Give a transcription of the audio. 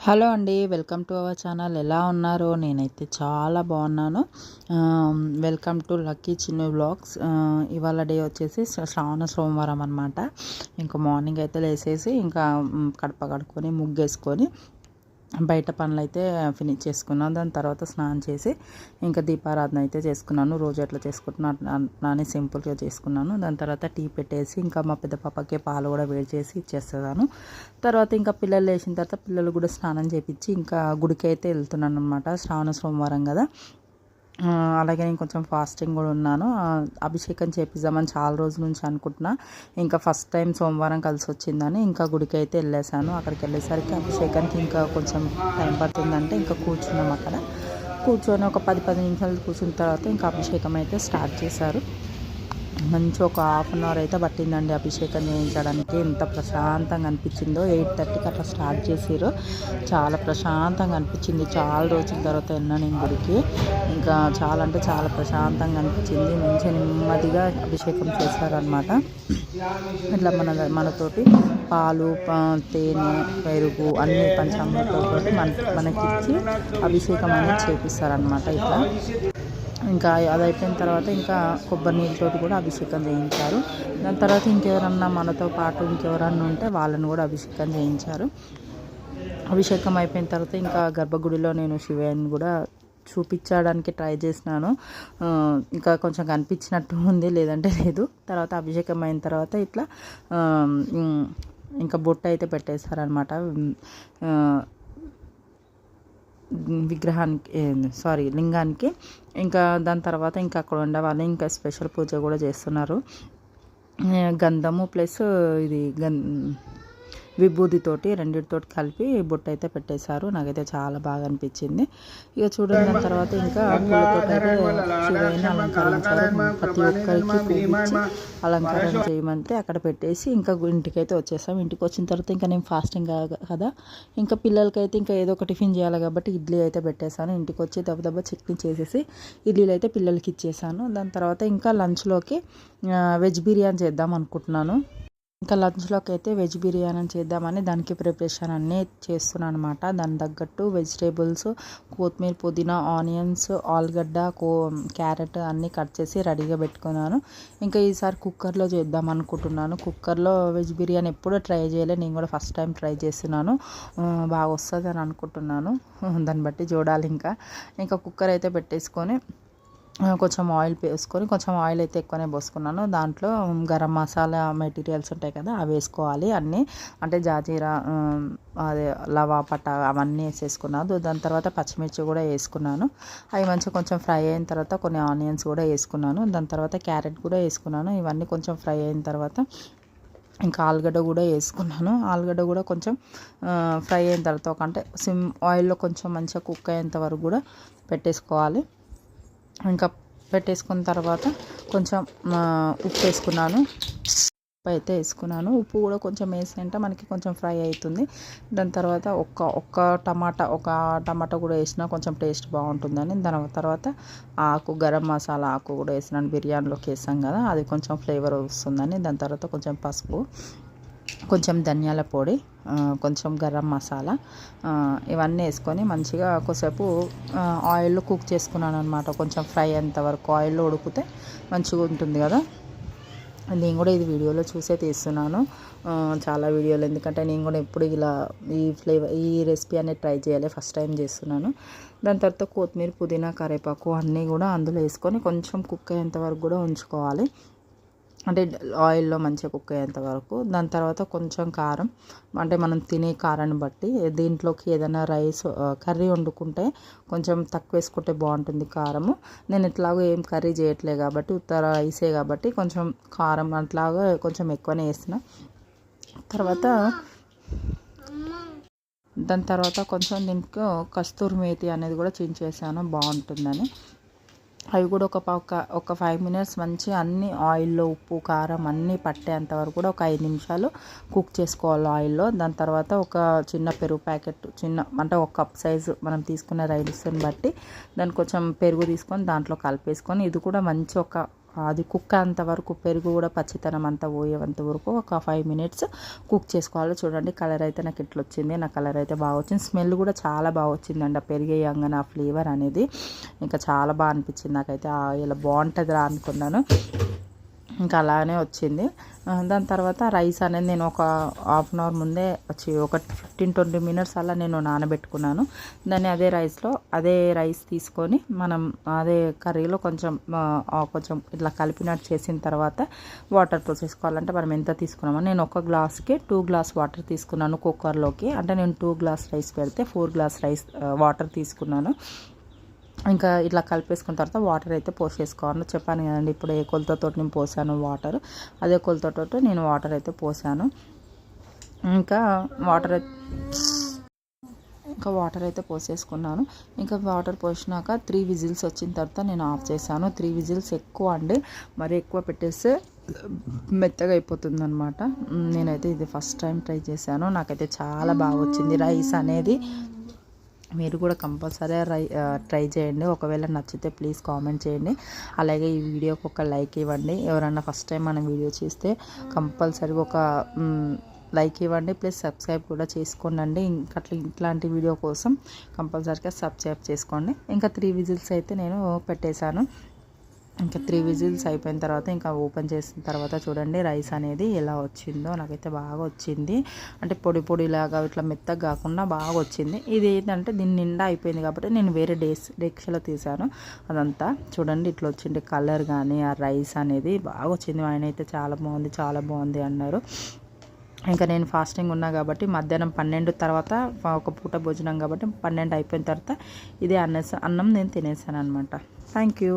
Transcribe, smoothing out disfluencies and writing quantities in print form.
Hello అండి, welcome to our channel. ఎలా ఉన్నారు? నేనైతే చాలా బాగున్నాను. Welcome to lucky Chinnu vlogs. ఇవాళ డే వచ్చేసి శ్రావణ సోమవారం అనమాట. ఇంకా మార్నింగ్ అయితే లేసేసి ఇంకా కడప కడుక్కొని ముగ్గేసుకొని బయట పనులు అయితే ఫినిష్ చేసుకున్నాను. దాని తర్వాత స్నానం చేసి ఇంకా దీపారాధన అయితే చేసుకున్నాను. రోజు ఎట్లా చేసుకుంటున్నాను అట్లానే సింపుల్గా చేసుకున్నాను. దాని తర్వాత టీ పెట్టేసి ఇంకా మా పెద్ద పాపకి పాలు కూడా వేడి చేసి ఇచ్చేస్తాను. తర్వాత ఇంకా పిల్లలు లేచిన తర్వాత పిల్లలు కూడా స్నానం చేపించి ఇంకా గుడికి అయితే వెళ్తున్నాను అనమాట. శ్రావణ సోమవారం కదా. అలాగే నేను కొంచెం ఫాస్టింగ్ కూడా ఉన్నాను. అభిషేకం చేపిద్దామని చాలా రోజుల నుంచి అనుకుంటున్నా. ఇంకా ఫస్ట్ టైం సోమవారం కలిసి వచ్చిందని ఇంకా గుడికి అయితే వెళ్ళేసాను. అక్కడికి వెళ్ళేసరికి అభిషేకానికి ఇంకా కొంచెం టైం పడుతుందంటే ఇంకా కూర్చున్నాం. అక్కడ కూర్చొని ఒక 10 నిమిషాలు కూర్చున్న తర్వాత ఇంకా అభిషేకం అయితే స్టార్ట్ చేశారు. మంచి ఒక హాఫ్ అన్ అవర్ అయితే పట్టిందండి అభిషేకం చేయించడానికి. ఎంత ప్రశాంతంగా అనిపించిందో. 8:30కి అట్లా స్టార్ట్ చేసారు. చాలా ప్రశాంతంగా అనిపించింది. చాలా రోజుల తర్వాత వెళ్ళినా నేను గుడికి. ఇంకా చాలా అంటే చాలా ప్రశాంతంగా అనిపించింది. మంచిగా నెమ్మదిగా అభిషేకం చేశారనమాట. ఇట్లా మనతోటి పాలు, తేనె, పెరుగు అన్ని పంచామృతాలతో మనకిచ్చి అభిషేకం అనేది చేపిస్తారనమాట. ఇట్లా ఇంకా అది అయిపోయిన తర్వాత ఇంకా కొబ్బరి నీళ్ళతోటి కూడా అభిషేకం చేయించారు. దాని తర్వాత ఇంకెవరన్నా మనతో పాటు ఇంకెవరన్నా ఉంటే వాళ్ళని కూడా అభిషేకం చేయించారు. అభిషేకం అయిపోయిన తర్వాత ఇంకా గర్భగుడిలో నేను శివయ్యని కూడా చూపించడానికి ట్రై చేసినాను. ఇంకా కొంచెం కనిపించినట్టు ఉంది, లేదంటే లేదు. తర్వాత అభిషేకం అయిన తర్వాత ఇట్లా ఇంకా బొట్టు అయితే పెట్టేశారనమాట లింగానికి. ఇంకా దాని తర్వాత ఇంకా అక్కడ ఉండేవాళ్ళు ఇంకా స్పెషల్ పూజ కూడా చేస్తున్నారు. గంధము ప్లస్ ఇది విభూతితోటి రెండింటితోటి కలిపి బొట్టు అయితే పెట్టేశారు. నాకైతే చాలా బాగా అనిపించింది. ఇక చూడండి, దాని తర్వాత ఇంకా పూలతోటి అయితే శివయ్యని అలంకరించారు. ప్రతి ఒక్కరికి పూజించి అలంకారం చేయమంటే అక్కడ పెట్టేసి ఇంకా ఇంటికైతే వచ్చేసాం. ఇంటికి వచ్చిన తర్వాత ఇంకా నేను ఫాస్టింగ్ కదా, ఇంకా పిల్లలకైతే ఇంకా ఏదో ఒక టిఫిన్ చేయాలి కాబట్టి ఇడ్లీ అయితే పెట్టేశాను. ఇంటికి వచ్చి దెబ్బ చట్నీ చేసేసి ఇడ్లీలు అయితే పిల్లలకి ఇచ్చేసాను. దాని తర్వాత ఇంకా లంచ్లోకి వెజ్ బిర్యానీ చేద్దాం అనుకుంటున్నాను. ఇంకా లంచ్లోకి అయితే వెజ్ బిర్యానీ చేద్దామని దానికి ప్రిపరేషన్ అన్నీ చేస్తున్నాను అనమాట. దాని తగ్గట్టు వెజిటేబుల్స్, కొత్తిమీర, పుదీనా, ఆనియన్స్, ఆలుగడ్డ, క్యారెట్ అన్నీ కట్ చేసి రెడీగా పెట్టుకున్నాను. ఇంకా ఈసారి కుక్కర్లో చేద్దాం అనుకుంటున్నాను. కుక్కర్లో వెజ్ బిర్యానీ ఎప్పుడూ ట్రై చేయలేదు. నేను కూడా ఫస్ట్ టైం ట్రై చేస్తున్నాను. బాగా వస్తుంది అని అనుకుంటున్నాను. దాన్ని బట్టి చూడాలి. ఇంకా కుక్కర్ అయితే పెట్టేసుకొని కొంచెం ఆయిల్ వేసుకొని, కొంచెం ఆయిల్ అయితే ఎక్కువనే పోసుకున్నాను. దాంట్లో గరం మసాలా మెటీరియల్స్ ఉంటాయి కదా, అవి వేసుకోవాలి అన్నీ. అంటే జాజీరా, అదే లవా, పట్టా అవన్నీ వేసేసుకున్నాను. దాని తర్వాత పచ్చిమిర్చి కూడా వేసుకున్నాను. అవి మంచిగా కొంచెం ఫ్రై అయిన తర్వాత కొన్ని ఆనియన్స్ కూడా వేసుకున్నాను. దాని తర్వాత క్యారెట్ కూడా వేసుకున్నాను. ఇవన్నీ కొంచెం ఫ్రై అయిన తర్వాత ఇంకా ఆలుగడ్డ కూడా వేసుకున్నాను. ఆలుగడ్డ కూడా కొంచెం ఫ్రై అయిన తర్వాత అంటే ఆయిల్లో కొంచెం మంచిగా కుక్ అయ్యేంత వరకు కూడా పెట్టేసుకోవాలి. ఇంకా పెట్టేసుకున్న తర్వాత కొంచెం ఉప్పు వేసుకున్నాను. ఉప్పు అయితే వేసుకున్నాను. ఉప్పు కూడా కొంచెం వేసుకుంటే మనకి కొంచెం ఫ్రై అవుతుంది. దాని తర్వాత ఒక టమాటా కూడా వేసినా కొంచెం టేస్ట్ బాగుంటుందని. దాని తర్వాత గరం మసాలా ఆకు కూడా వేసినాను. బిర్యానీలోకి వేసాం కదా, అది కొంచెం ఫ్లేవర్ వస్తుందని. దాని తర్వాత కొంచెం పసుపు, కొంచెం ధనియాల పొడి, కొంచెం గరం మసాలా, ఇవన్నీ వేసుకొని మంచిగా కొద్దిసేపు ఆయిల్లో కుక్ చేసుకున్నాను అనమాట. కొంచెం ఫ్రై అయ్యేంత వరకు ఆయిల్లో ఉడికితే మంచిగా ఉంటుంది కదా. నేను కూడా ఇది వీడియోలో చూసే తీస్తున్నాను, చాలా వీడియోలు. ఎందుకంటే నేను కూడా ఎప్పుడు ఇలా ఈ రెసిపీ అనేది ట్రై చేయాలి, ఫస్ట్ టైం చేస్తున్నాను. దాని తర్వాత కొత్తిమీర, పుదీనా, కరివేపాకు అన్నీ కూడా అందులో వేసుకొని కొంచెం కుక్ అయ్యేంత వరకు కూడా ఉంచుకోవాలి. అంటే ఆయిల్లో మంచిగా కుక్ అయ్యేంత వరకు. దాని తర్వాత కొంచెం కారం, అంటే మనం తినే కారాన్ని బట్టి. దీంట్లోకి ఏదైనా కర్రీ వండుకుంటే కొంచెం తక్కువ వేసుకుంటే బాగుంటుంది కారము. నేను ఇట్లాగో ఏం కర్రీ చేయట్లే కాబట్టి, ఉత్తర రైసే కాబట్టి కొంచెం కారం అట్లాగా కొంచెం ఎక్కువనే వేసిన. దాని తర్వాత కొంచెం దీంట్లో కస్తూరి మేతి అనేది కూడా చించేసాను, బాగుంటుందని. అవి కూడా ఒక 5 మినిట్స్ మంచిగా అన్ని ఆయిల్లో ఉప్పు, కారం అన్నీ పట్టేంత వరకు కూడా ఒక 5 నిమిషాలు కుక్ చేసుకోవాలి ఆయిల్లో. దాని తర్వాత ఒక చిన్న పెరుగు ప్యాకెట్, అంటే ఒక కప్ సైజు మనం తీసుకునే రైస్ని బట్టి దాన్ని కొంచెం పెరుగు తీసుకొని దాంట్లో కలిపేసుకొని ఇది కూడా మంచి ఒక అది కుక్ అంతవరకు పెరుగు కూడా పచ్చితనం అంతా పోయేంత వరకు ఒక 5 మినిట్స్ కుక్ చేసుకోవాలి. చూడండి కలర్ అయితే నాకు ఇట్లా వచ్చింది. నా కలర్ అయితే బాగా వచ్చింది. స్మెల్ కూడా చాలా బాగా వచ్చిందండి. ఆ పెరిగేయంగానే ఆ ఫ్లేవర్ అనేది ఇంకా చాలా బాగా అనిపించింది నాకైతే. ఇలా బాగుంటుందిరా అనుకున్నాను. ఇంకా అలానే వచ్చింది. దాని తర్వాత రైస్ అనేది నేను ఒక హాఫ్ అన్ అవర్ ముందే ఒక 15-20 మినిట్స్ అలా నేను నానబెట్టుకున్నాను. దాన్ని అదే రైస్ తీసుకొని మనం అదే కర్రీలో కొంచెం ఇట్లా కలిపినట్టు చేసిన తర్వాత వాటర్ పోసేసుకోవాలంటే మనం ఎంత తీసుకున్నామో, నేను ఒక గ్లాస్కి 2 గ్లాస్ వాటర్ తీసుకున్నాను కుక్కర్లోకి. అంటే నేను 2 గ్లాస్ రైస్ పెడితే 4 గ్లాస్ వాటర్ తీసుకున్నాను. ఇంకా ఇట్లా కలిపేసుకున్న తర్వాత వాటర్ అయితే పోసేసుకోవాలి. చెప్పాను కదండి ఇప్పుడు ఏ కొలతతో నేను పోసాను వాటర్, అదే కొలతతో నేను వాటర్ అయితే పోసాను. ఇంకా వాటర్ అయితే పోసేసుకున్నాను. ఇంకా వాటర్ పోసినాక 3 విజిల్స్ వచ్చిన తర్వాత నేను ఆఫ్ చేశాను. 3 విజిల్స్ ఎక్కువ అండి, మరి ఎక్కువ పెట్టేస్తే మెత్తగా అయిపోతుంది అనమాట. నేనైతే ఇది ఫస్ట్ టైం ట్రై చేశాను. నాకైతే చాలా బాగా వచ్చింది రైస్ అనేది. మీరు కూడా కంపల్సరీ ట్రై చేయండి. ఒకవేళ నచ్చితే ప్లీజ్ కామెంట్ చేయండి. అలాగే ఈ వీడియోకి ఒక లైక్ ఇవ్వండి. ఎవరన్నా ఫస్ట్ టైం మన వీడియో చూస్తే కంపల్సరీ ఒక లైక్ ఇవ్వండి. ప్లస్ సబ్స్క్రైబ్ కూడా చేసుకోండి. ఇంకా ఇట్లాంటి వీడియో కోసం కంపల్సరీగా సబ్స్క్రైబ్ చేసుకోండి. ఇంకా 3 విజిల్స్ అయితే నేను పెట్టేశాను. ఇంకా 3 విజిల్స్ అయిపోయిన తర్వాత ఇంకా ఓపెన్ చేసిన తర్వాత చూడండి రైస్ అనేది ఎలా వచ్చిందో. నాకైతే బాగా వచ్చింది. అంటే పొడిలాగా ఇట్లా మెత్తగా కాకుండా బాగా వచ్చింది. ఇది ఏంటంటే దీని నిండా అయిపోయింది కాబట్టి నేను వేరే డేక్షలో తీసాను. అదంతా చూడండి ఇట్లా వచ్చింది. కలర్ కానీ ఆ రైస్ అనేది బాగా వచ్చింది. ఆయన అయితే చాలా బాగుంది అన్నారు. ఇంకా నేను ఫాస్టింగ్ ఉన్నా కాబట్టి మధ్యాహ్నం 12 తర్వాత ఒక పూట భోజనం కాబట్టి 12 అయిపోయిన తర్వాత ఇదే అన్నం నేను తినేసాను అనమాట. Thank you.